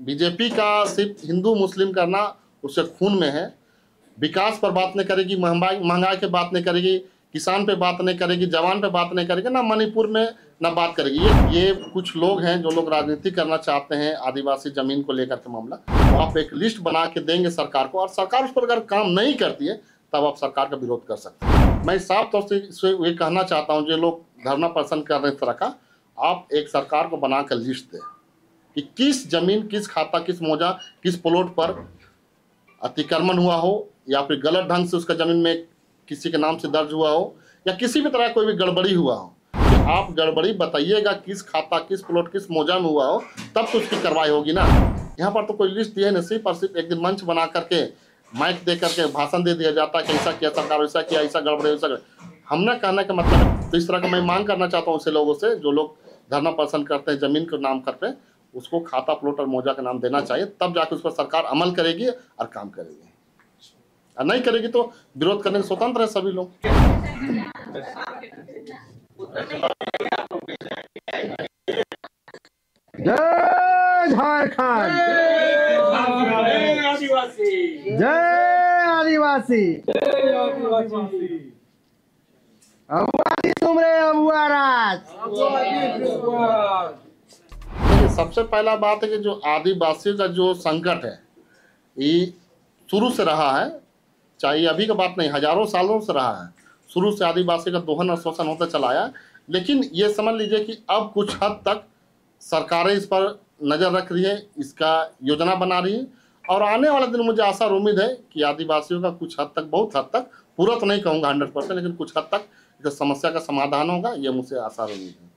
BJP का सिर्फ हिंदू मुस्लिम करना उसके खून में है। विकास पर बात नहीं करेगी, महंगाई पे बात नहीं करेगी, किसान पे बात नहीं करेगी, जवान पे बात नहीं करेगी, ना मणिपुर में ना बात करेगी। ये कुछ लोग हैं जो लोग राजनीति करना चाहते हैं आदिवासी जमीन को लेकर के मामला। तो आप एक लिस्ट बना के देंगे सरकार को और सरकार उस पर अगर काम नहीं करती है तब आप सरकार का विरोध कर सकते हैं। मैं साफ तौर से ये कहना चाहता हूँ जो लोग धरना प्रदर्शन कर रहे हैं इस तरह का, आप एक सरकार को बनाकर लिस्ट दें कि किस जमीन, किस खाता, किस मौजा, किस प्लॉट पर अतिक्रमण हुआ हो या फिर गलत ढंग से उसका जमीन में किसी के नाम से दर्ज हुआ हो या किसी भी तरह कोई भी गड़बड़ी हुआ हो। कि आप गड़बड़ी बताइएगा किस खाता, किस प्लॉट, किस मौजा में हुआ हो, तब तो उसकी कार्रवाई होगी ना। यहाँ पर तो कोई लिस्ट दिया नहीं, सिर्फ और सिर्फ एक दिन मंच बना करके माइक दे करके भाषण दे दिया जाता है कि ऐसा किया सरकार, वैसा किया, ऐसा गड़बड़ी, वैसा। हमने कहने का मतलब तो इस तरह का मैं मांग करना चाहता हूँ ऐसे लोगों से जो लोग धरना प्रदर्शन करते हैं जमीन के नाम करते, उसको खाता, प्लॉट और मौजा का नाम देना चाहिए, तब जाकर उस पर सरकार अमल करेगी और काम करेगी। और नहीं करेगी तो विरोध करने के स्वतंत्र है सभी लोग। जय झारखंड, जय आदिवासी, जय आदिवासी, अबुआ तुमरे अबुआ राज। सबसे पहला बात है कि जो आदिवासियों का जो संकट है ये शुरू से रहा है, चाहे अभी का बात नहीं, हजारों सालों से रहा है। शुरू से आदिवासी का दोहन और शोषण होता चला आया। लेकिन ये समझ लीजिए कि अब कुछ हद तक सरकारें इस पर नज़र रख रही है, इसका योजना बना रही है और आने वाले दिन मुझे आशा और उम्मीद है कि आदिवासियों का कुछ हद तक, बहुत हद तक, पूरा तो नहीं कहूँगा 100%, लेकिन कुछ हद तक इस समस्या का समाधान होगा, ये मुझसे आशा और उम्मीद है।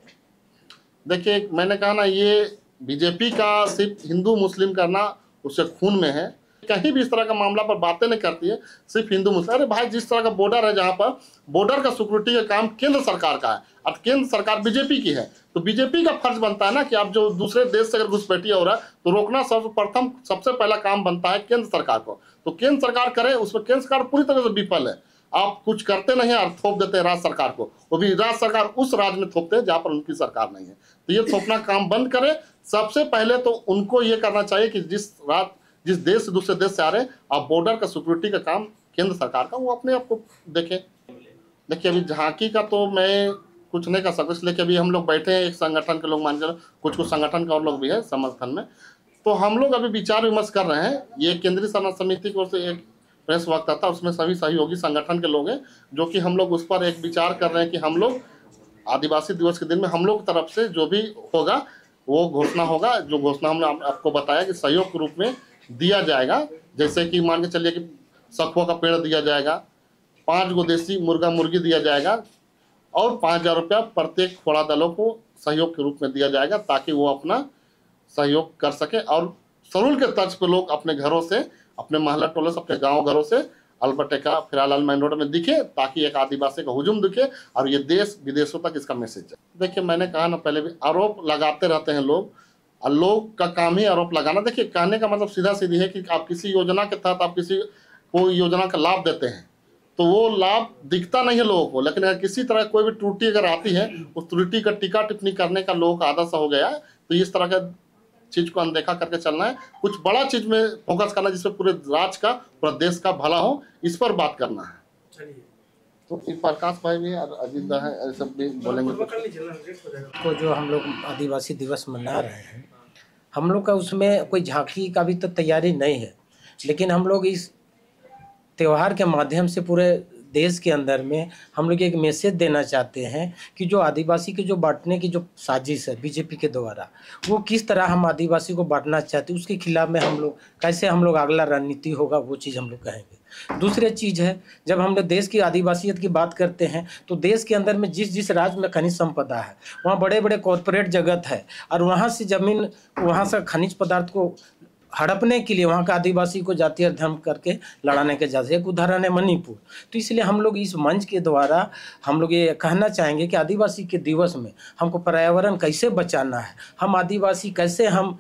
देखिए मैंने कहा ना, ये बीजेपी का सिर्फ हिंदू मुस्लिम करना उसके खून में है। कहीं भी इस तरह का मामला पर बातें नहीं करती है, सिर्फ हिंदू मुस्लिम। अरे भाई, जिस तरह का बॉर्डर है, जहाँ पर बॉर्डर का सिक्योरिटी का काम केंद्र सरकार का है और केंद्र सरकार बीजेपी की है, तो बीजेपी का फर्ज बनता है ना कि आप जो दूसरे देश से अगर घुसपैठी हो रहा है तो रोकना सर्वप्रथम सबसे पहला काम बनता है केंद्र सरकार को। तो केंद्र सरकार करे, उसमें केंद्र सरकार पूरी तरह से विफल है। आप कुछ करते नहीं और थोप देते हैं राज्य सरकार को, वो भी राज्य सरकार उस राज्य में थोपते हैं जहाँ पर उनकी सरकार नहीं है। तो ये थोपना काम बंद करे। सबसे पहले तो उनको ये करना चाहिए कि जिस देश से दूसरे देश से आ रहे हैं, आप बॉर्डर का सिक्योरिटी का काम केंद्र सरकार का, वो अपने आप को देखें। देखिए अभी झांकी का तो मैं कुछ नहीं कर सकता, इसलिए कि अभी हम लोग बैठे हैं, एक संगठन के लोग मानकर, कुछ संगठन के और लोग भी है समर्थन में, तो हम लोग अभी विचार विमर्श कर रहे हैं। ये केंद्रीय सलाह समिति की ओर से एक प्रेस वक्ता था, उसमें सभी सहयोगी संगठन के लोग हैं, जो कि हम लोग उस पर एक विचार कर रहे हैं कि हम लोग आदिवासी दिवस के दिन में हम लोग तरफ से जो भी होगा वो घोषणा होगा। जो घोषणा हमने आपको बताया कि सहयोग के रूप में दिया जाएगा, जैसे कि मान के चलिए कि सखुआ का पेड़ दिया जाएगा, 5 गो देसी मुर्गा मुर्गी दिया जाएगा और 5,000 रुपया प्रत्येक खोड़ा दलों को सहयोग के रूप में दिया जाएगा, ताकि वो अपना सहयोग कर सके और सरूल के तर्ज पर लोग अपने घरों से, अपने मोहल्ला टोले से, अपने गाँव घरों से अलबटेका फिरालाल मेन रोड में दिखे, ताकि एक आदिवासी का हुजूम दिखे और ये देश विदेशों तक इसका मैसेज है। देखिए मैंने कहा ना पहले भी, आरोप लगाते रहते हैं लोग और लोग का काम ही आरोप लगाना। देखिए कहने का मतलब सीधा सीधी है कि आप किसी योजना के तहत आप किसी को योजना का लाभ देते हैं तो वो लाभ दिखता नहीं है लोगों को, लेकिन अगर किसी तरह कोई भी त्रुटि अगर आती है, उस त्रुटि का टीका टिप्पणी करने का लोगों का आदत सा हो गया है। तो इस तरह का चीज को अनदेखा करके चलना है, कुछ बड़ा चीज में फोकस करना जिसमें पूरे राज्य का, पूरा देश का भला हो, इस पर बात करना है। तो प्रकाश भाई भी और अजीत है, सब भी बोलेंगे। तो जो हम लोग आदिवासी दिवस मना रहे हैं, हम लोग का उसमें कोई झांकी का भी तो तैयारी नहीं है, लेकिन हम लोग इस त्यौहार के माध्यम से पूरे देश के अंदर में हम लोग एक मैसेज देना चाहते हैं कि जो आदिवासी की जो बांटने की जो साजिश है बीजेपी के द्वारा, वो किस तरह हम आदिवासी को बांटना चाहते हैं, उसके खिलाफ में हम लोग कैसे हम लोग अगला रणनीति होगा वो चीज़ हम लोग कहेंगे। दूसरी चीज़ है, जब हम लोग देश की आदिवासियत की बात करते हैं तो देश के अंदर में जिस जिस राज्य में खनिज संपदा है वहाँ बड़े बड़े कॉरपोरेट जगत है और वहाँ से ज़मीन, वहाँ से खनिज पदार्थ को हड़पने के लिए वहाँ का आदिवासी को जातीय धर्म करके लड़ाने के जैसे एक उदाहरण है मणिपुर। तो इसलिए हम लोग इस मंच के द्वारा हम लोग ये कहना चाहेंगे कि आदिवासी के दिवस में हमको पर्यावरण कैसे बचाना है, हम आदिवासी कैसे हम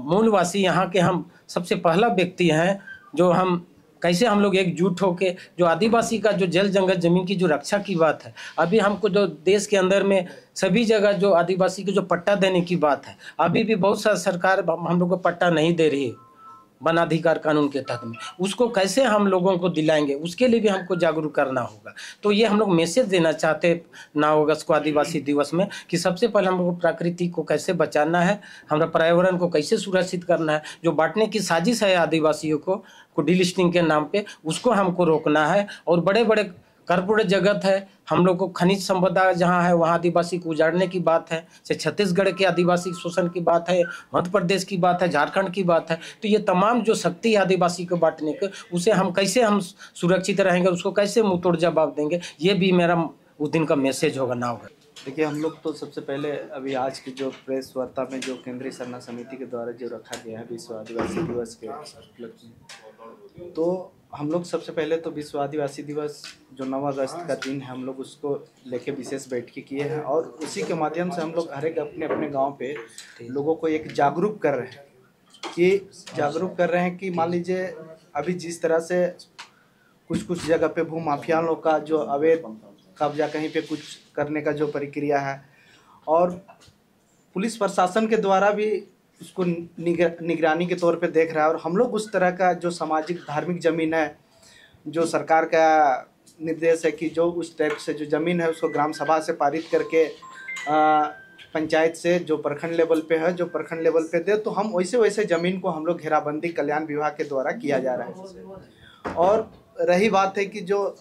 मूलवासी यहाँ के हम सबसे पहला व्यक्ति हैं जो हम कैसे हम लोग एकजुट होके जो आदिवासी का जो जल जंगल जमीन की जो रक्षा की बात है, अभी हमको जो देश के अंदर में सभी जगह जो आदिवासी को जो पट्टा देने की बात है, अभी भी बहुत सा सरकार हम लोग को पट्टा नहीं दे रही है वन अधिकार कानून के तहत में। उसको कैसे हम लोगों को दिलाएंगे, उसके लिए भी हमको जागरूक करना होगा। तो ये हम लोग मैसेज देना चाहते 9 अगस्त को आदिवासी दिवस में कि सबसे पहले हम लोग प्रकृति को कैसे बचाना है, हमारा पर्यावरण को कैसे सुरक्षित करना है। जो बांटने की साजिश है आदिवासियों को डीलिस्टिंग के नाम पे, उसको हमको रोकना है। और बड़े बड़े कॉर्पोरेट जगत है, हम लोग को खनिज संपदा जहाँ है वहाँ आदिवासी को उजाड़ने की बात है, चाहे छत्तीसगढ़ के आदिवासी शोषण की बात है, मध्य प्रदेश की बात है, झारखंड की बात है। तो ये तमाम जो शक्ति है आदिवासी को बांटने के, उसे हम कैसे हम सुरक्षित रहेंगे, उसको कैसे मुंह तोड़ जवाब देंगे, ये भी मेरा उस दिन का मैसेज होगा ना होगा। देखिए, हम लोग तो सबसे पहले अभी आज की जो प्रेस वार्ता में जो केंद्रीय सरना समिति के द्वारा जो रखा गया है विश्व आदिवासी दिवस के उपलक्ष्य में, तो हम लोग सबसे पहले तो विश्व आदिवासी दिवस जो 9 अगस्त का दिन है, हम लोग उसको लेके विशेष बैठकें किए हैं और उसी के माध्यम से हम लोग हर एक अपने अपने गांव पे लोगों को एक जागरूक कर रहे हैं कि मान लीजिए अभी जिस तरह से कुछ जगह पे भू माफियाओं का जो अवैध कब्जा कहीं पे कुछ करने का जो प्रक्रिया है, और पुलिस प्रशासन के द्वारा भी उसको निगरानी के तौर पे देख रहा है। और हम लोग उस तरह का जो सामाजिक धार्मिक ज़मीन है, जो सरकार का निर्देश है कि जो उस टाइप से जो ज़मीन है उसको ग्राम सभा से पारित करके पंचायत से जो प्रखंड लेवल पे है, जो प्रखंड लेवल पे दे, तो हम वैसे ज़मीन को हम लोग घेराबंदी कल्याण विभाग के द्वारा किया जा रहा है। और रही बात है कि जो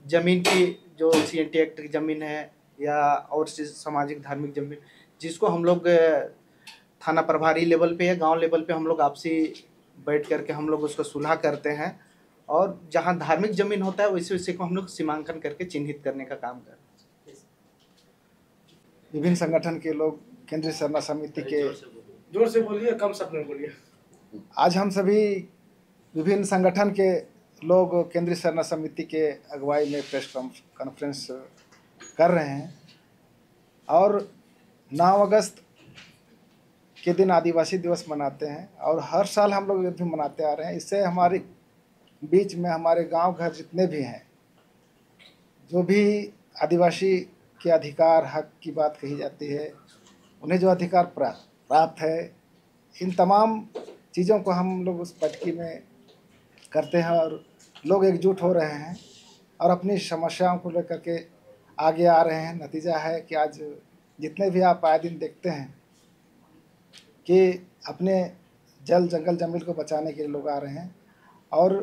ज़मीन की जो CNT एक्ट की ज़मीन है या और सामाजिक धार्मिक ज़मीन, जिसको हम लोग थाना प्रभारी लेवल पे या गांव लेवल पे हम लोग आपसी बैठ करके हम लोग उसको सुलह करते हैं, और जहां धार्मिक ज़मीन होता है वैसे को हम लोग सीमांकन करके चिन्हित करने का काम करते हैं। विभिन्न संगठन के लोग केंद्रीय सरना समिति के, जोर से बोलिए, कम शब्द में बोलिए। आज हम सभी विभिन्न संगठन के लोग केंद्रीय सरना समिति के अगुवाई में प्रेस कॉन्फ्रेंस कर रहे हैं और 9 अगस्त के दिन आदिवासी दिवस मनाते हैं और हर साल हम लोग ये भी मनाते आ रहे हैं। इससे हमारे बीच में हमारे गांव घर जितने भी हैं, जो भी आदिवासी के अधिकार हक की बात कही जाती है, उन्हें जो अधिकार प्राप्त है, इन तमाम चीज़ों को हम लोग उस बैठकी में करते हैं और लोग एकजुट हो रहे हैं और अपनी समस्याओं को लेकर के आगे आ रहे हैं। नतीजा है कि आज जितने भी आप आए दिन देखते हैं कि अपने जल जंगल जमीन को बचाने के लिए लोग आ रहे हैं और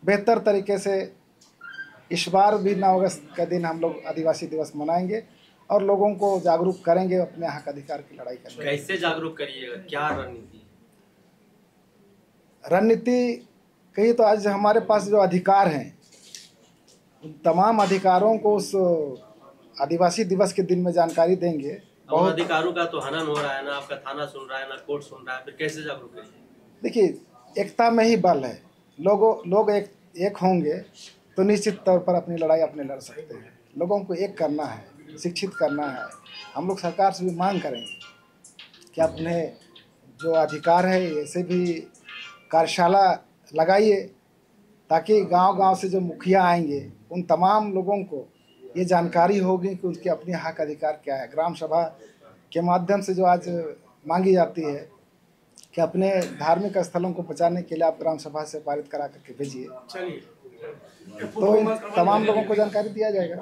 बेहतर तरीके से इस बार भी 9 अगस्त का दिन हम लोग आदिवासी दिवस मनाएंगे और लोगों को जागरूक करेंगे अपने हक अधिकार की लड़ाई करने। कैसे जागरूक करिएगा, क्या रणनीति कही तो आज हमारे पास जो अधिकार हैं, उन तमाम अधिकारों को उस आदिवासी दिवस के दिन में जानकारी देंगे। बहुत अधिकारों का तो हनन हो रहा है ना, आपका थाना सुन रहा है ना कोर्ट सुन रहा है, फिर कैसे जागरूक करिए? देखिए, एकता में ही बल है। लोग एक होंगे तो निश्चित तौर पर अपनी लड़ाई अपने लड़ सकते हैं। लोगों को एक करना है, शिक्षित करना है। हम लोग सरकार से भी मांग करेंगे कि अपने जो अधिकार है ऐसे भी कार्यशाला लगाइए ताकि गांव-गांव से जो मुखिया आएंगे उन तमाम लोगों को ये जानकारी होगी कि उनके अपने हक अधिकार क्या है। ग्राम सभा के माध्यम से जो आज मांगी जाती है कि अपने धार्मिक स्थलों को बचाने के लिए आप ग्राम सभा से पारित करा करके भेजिए, तो इन तमाम लोगों को जानकारी दिया जाएगा।